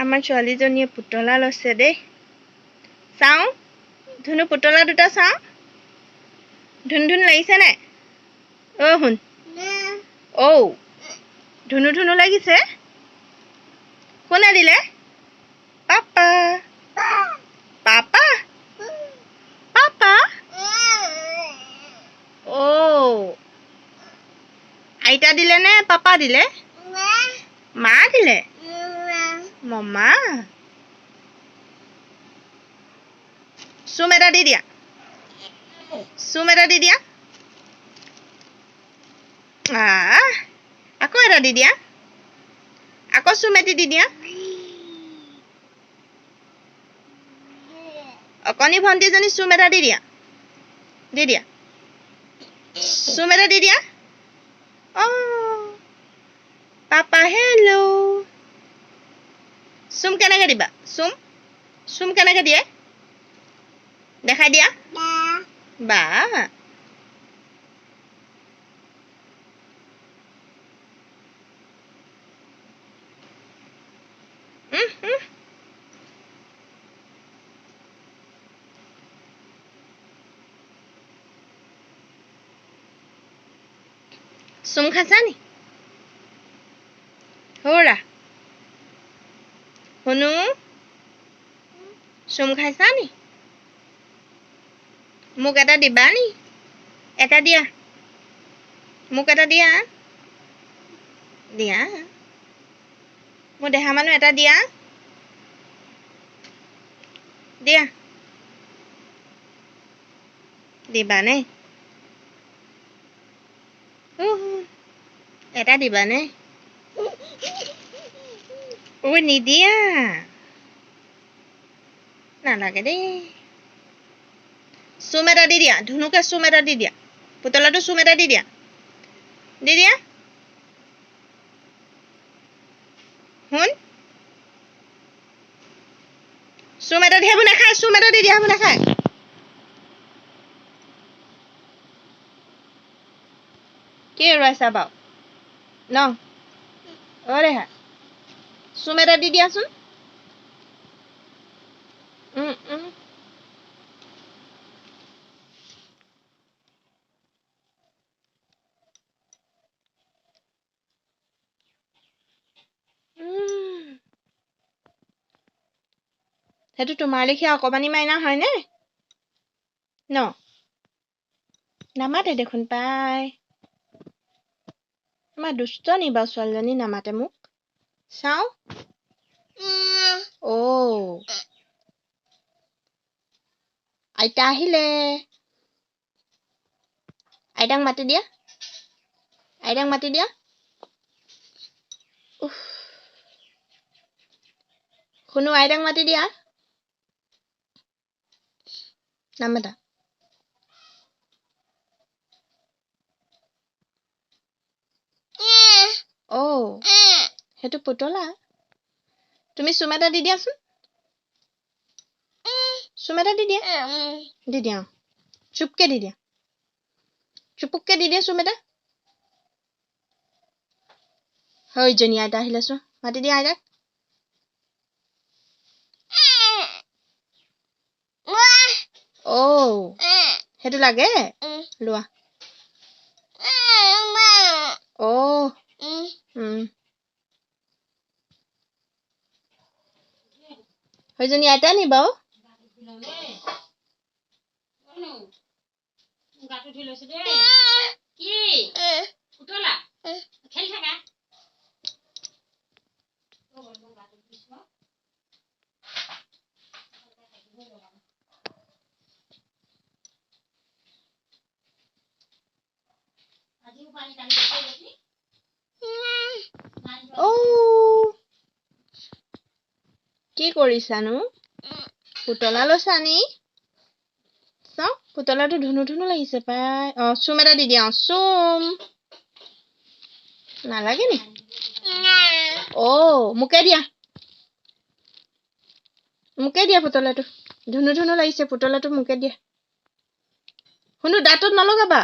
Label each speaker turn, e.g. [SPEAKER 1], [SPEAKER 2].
[SPEAKER 1] আমাৰ ছোৱালীজনীয়ে পুতলা লৈছে দেই চাওঁ ধুনু পুতলা দুটা চাওঁ ধুন ধুন লাগিছে নাই শুন ধুনু ধুনু লাগিছে কোনে দিলে পাপা পাপা পাপা আইতা দিলে নে পাপা দিলে মা দিলে মম্মা চুম এটা দি দিয়া চুম এটা দি দিয়া আকৌ এটা দি দিয়া আকৌ চুম এটি দি দিয়া অকণি ভণ্টিজনী চুম এটা দি দিয়া চুম এটা দি দিয়া পাপা হেল্ল' চুম কেনেকে দিবা চুম কেনেকে দিয়ে দেখাই দিয়া বা চুম খাইছা নি হৌৰা শুনো চুম খাইছা নি মোক এটা দিবা নি এটা দিয়া মোক এটা দিয়া মোৰ দেহা মানুহ এটা দিয়া দিবানে এটা দিবানে নিদিয়া নালাগে দেই চুম এটা দি দিয়া ধুনুকে চুম এটা দি দিয়া পুতলাটো চুম এটা দি দিয়া শুন চুম এটা দি সেইবোৰ নাখায় চুম এটা দি দিয়া সেইবোৰ নাখায় কি ৰৈছা বাৰু ন ৰেহা চুম এটা দি দিয়াচোন সেইটো তোমাৰ লেখীয়া অকমানি মাইনা হয়নে ন নামাতে দেখোন পাই আমাৰ দুষ্ট নি বাৰু ছোৱালীজনী নামাতে মোক চাওঁ আইতা আহিলে আইতাক মাতি দিয়া শুনো আইতাক মাতি দিয়া নামাতা সেইটো পুতলা তুমি চুম এটা দি দিয়াচোন চুম এটা দি দিয়া চুপকে দি দিয়া চুপুককে দি দিয়া চুম এটা হৈজনী আইতা আহিলে চোন মাতি দিয়া আইতাক সেইটো লাগে লোৱা হৈজনী আইতা নি বাৰু কি কৰিছানো পুতলা লৈছা নি চাওঁ পুতলাটো ধুনু ধুনু লাগিছে পাই চুম এটা দি দিয়া চুম নালাগে নি মোকে দিয়া পুতলাটো ধুনু ধুনু লাগিছে পুতলাটো মোকে দিয়া শুনো দাঁতত নলগাবা